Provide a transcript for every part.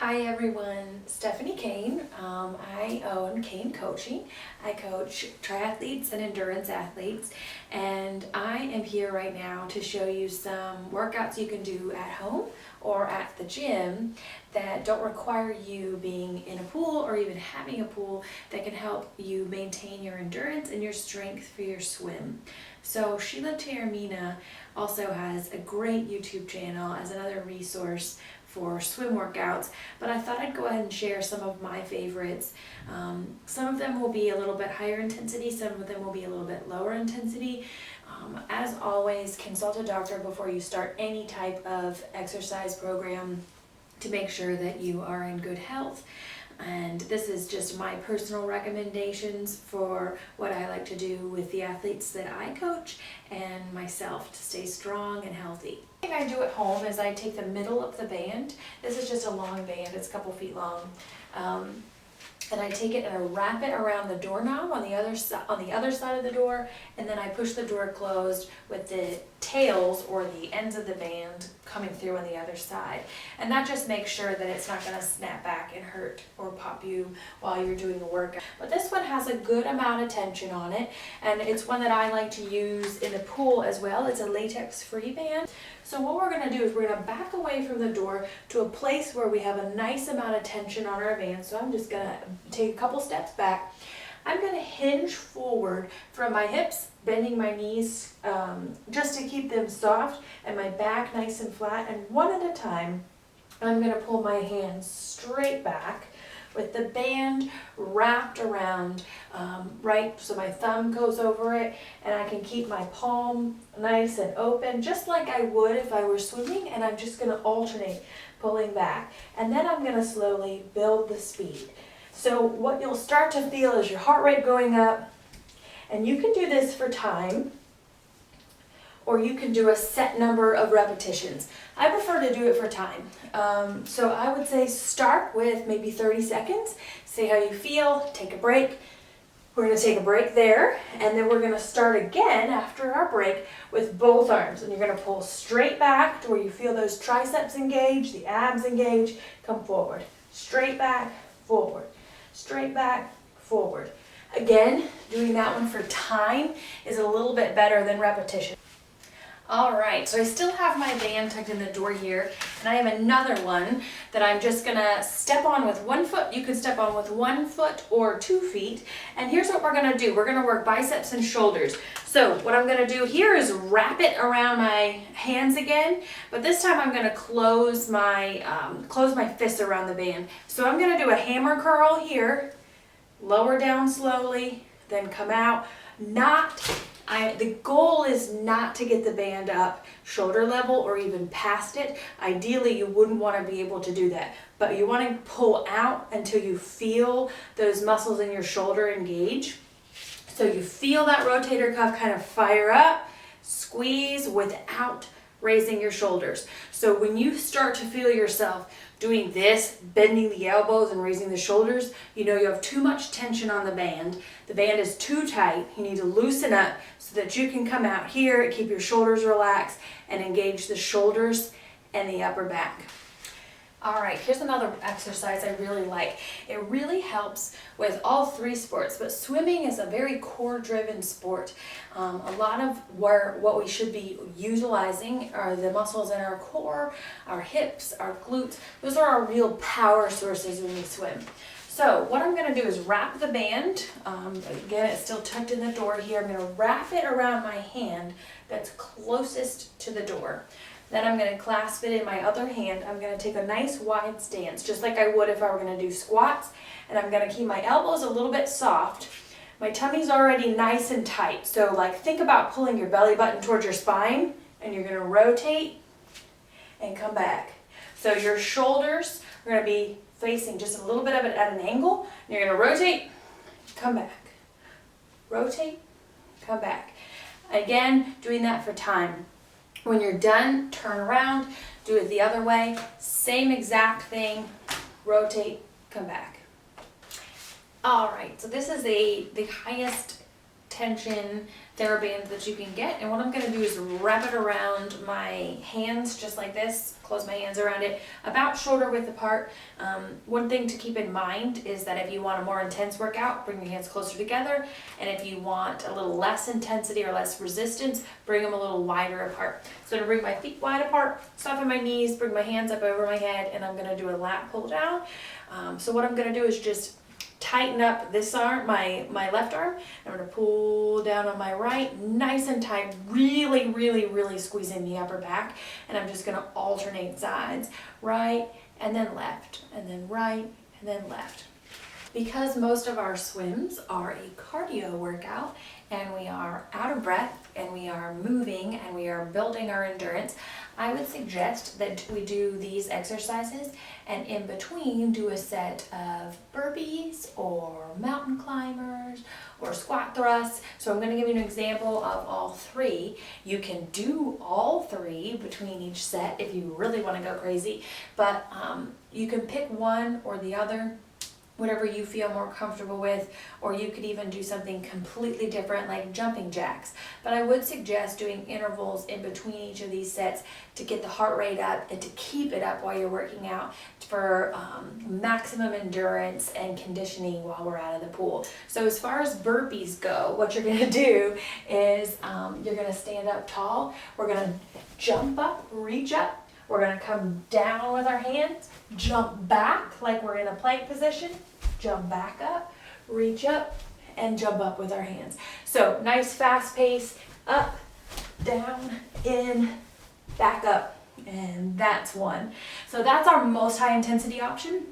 Hi everyone, Stephanie Kane. I own Kane Coaching. I coach triathletes and endurance athletes, and I am here right now to show you some workouts you can do at home or at the gym that don't require you being in a pool or even having a pool, that can help you maintain your endurance and your strength for your swim. So Sheila Taormina also has a great YouTube channel as another resource for swim workouts, but I thought I'd go ahead and share some of my favorites. Some of them will be a little bit higher intensity, some of them will be a little bit lower intensity. As always, consult a doctor before you start any type of exercise program to make sure that you are in good health. And this is just my personal recommendations for what I like to do with the athletes that I coach and myself to stay strong and healthy. The thing I do at home is I take the middle of the band. This is just a long band, it's a couple feet long. And I take it and I wrap it around the doorknob on the other side of the door, and then I push the door closed with the tails or the ends of the band coming through on the other side. And that just makes sure that it's not going to snap back and hurt or pop you while you're doing the workout. But this one has a good amount of tension on it, and it's one that I like to use in the pool as well. It's a latex-free band. So what we're going to do is we're going to back away from the door to a place where we have a nice amount of tension on our band. So I'm just going to take a couple steps back. I'm going to hinge forward from my hips, bending my knees just to keep them soft and my back nice and flat. And one at a time, I'm going to pull my hands straight back with the band wrapped around right, so my thumb goes over it, and I can keep my palm nice and open just like I would if I were swimming. And I'm just going to alternate pulling back, and then I'm going to slowly build the speed. So what you'll start to feel is your heart rate going up, and you can do this for time, or you can do a set number of repetitions. I prefer to do it for time. So I would say start with maybe 30 seconds, see how you feel, take a break. We're going to take a break there, and then we're going to start again after our break with both arms. And you're going to pull straight back to where you feel those triceps engage, the abs engage. Come forward, straight back, forward, straight back, forward. Again, doing that one for time is a little bit better than repetition. All right, so I still have my band tucked in the door here, and I have another one that I'm just gonna step on with one foot. You can step on with 1 foot or 2 feet. And here's what we're gonna do. We're gonna work biceps and shoulders. So what I'm gonna do here is wrap it around my hands again, but this time I'm gonna close my fists around the band. So I'm gonna do a hammer curl here, lower down slowly, then come out. The goal is not to get the band up shoulder level or even past it. Ideally, you wouldn't want to be able to do that, but you want to pull out until you feel those muscles in your shoulder engage. So you feel that rotator cuff kind of fire up, squeeze without raising your shoulders. So when you start to feel yourself doing this, bending the elbows and raising the shoulders, you know you have too much tension on the band. The band is too tight. You need to loosen up so that you can come out here, keep your shoulders relaxed, and engage the shoulders and the upper back. All right, here's another exercise I really like. It really helps with all three sports, but swimming is a very core-driven sport. A lot of what we should be utilizing are the muscles in our core, our hips, our glutes. Those are our real power sources when we swim. So what I'm going to do is wrap the band. Again, it's still tucked in the door here. I'm going to wrap it around my hand that's closest to the door. Then I'm going to clasp it in my other hand. I'm going to take a nice wide stance, just like I would if I were going to do squats. And I'm going to keep my elbows a little bit soft. My tummy's already nice and tight. So think about pulling your belly button towards your spine, and you're going to rotate and come back. So your shoulders are going to be facing just a little bit of it at an angle. And you're going to rotate, come back. Rotate, come back. Again, doing that for time. When you're done, turn around, do it the other way, same exact thing, rotate, come back. All right, so this is the highest tension theraband that you can get. And what I'm going to do is wrap it around my hands just like this, close my hands around it, about shoulder width apart. One thing to keep in mind is that if you want a more intense workout, bring your hands closer together. And if you want a little less intensity or less resistance, bring them a little wider apart. So I'm going to bring my feet wide apart, soften my knees, bring my hands up over my head, and I'm going to do a lat pull down. So what I'm going to do is just tighten up this arm, my left arm. I'm going to pull down on my right, nice and tight, really, really, really squeezing the upper back. And I'm just going to alternate sides, right and then left, and then right and then left. Because most of our swims are a cardio workout and we are out of breath and we are moving and we are building our endurance, I would suggest that we do these exercises and in between do a set of burpees or mountain climbers or squat thrusts. So I'm going to give you an example of all three. You can do all three between each set if you really want to go crazy, but you can pick one or the other, whatever you feel more comfortable with, or you could even do something completely different like jumping jacks. But I would suggest doing intervals in between each of these sets to get the heart rate up and to keep it up while you're working out for maximum endurance and conditioning while we're out of the pool. So as far as burpees go, what you're gonna do is you're gonna stand up tall. We're gonna jump up, reach up. We're going to come down with our hands, jump back like we're in a plank position, jump back up, reach up, and jump up with our hands. So nice fast pace, up, down, in, back up, and that's one. So that's our most high intensity option.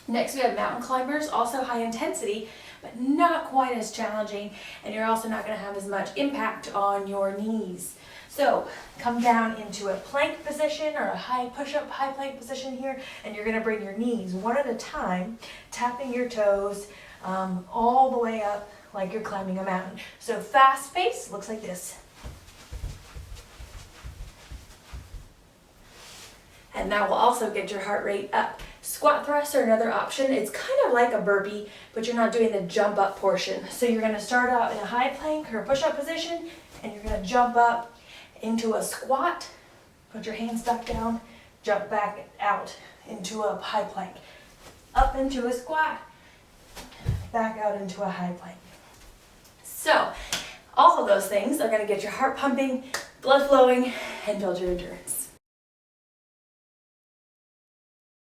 Next we have mountain climbers, also high intensity, but not quite as challenging, and you're also not going to have as much impact on your knees. So come down into a plank position or a high push-up, high plank position here, and you're going to bring your knees one at a time, tapping your toes all the way up like you're climbing a mountain. So fast pace looks like this. And that will also get your heart rate up. Squat thrusts are another option. It's kind of like a burpee, but you're not doing the jump up portion. So you're going to start out in a high plank or push-up position, and you're going to jump up into a squat, put your hands ducked down, jump back out into a high plank, up into a squat, back out into a high plank. So all of those things are going to get your heart pumping, blood flowing, and build your endurance.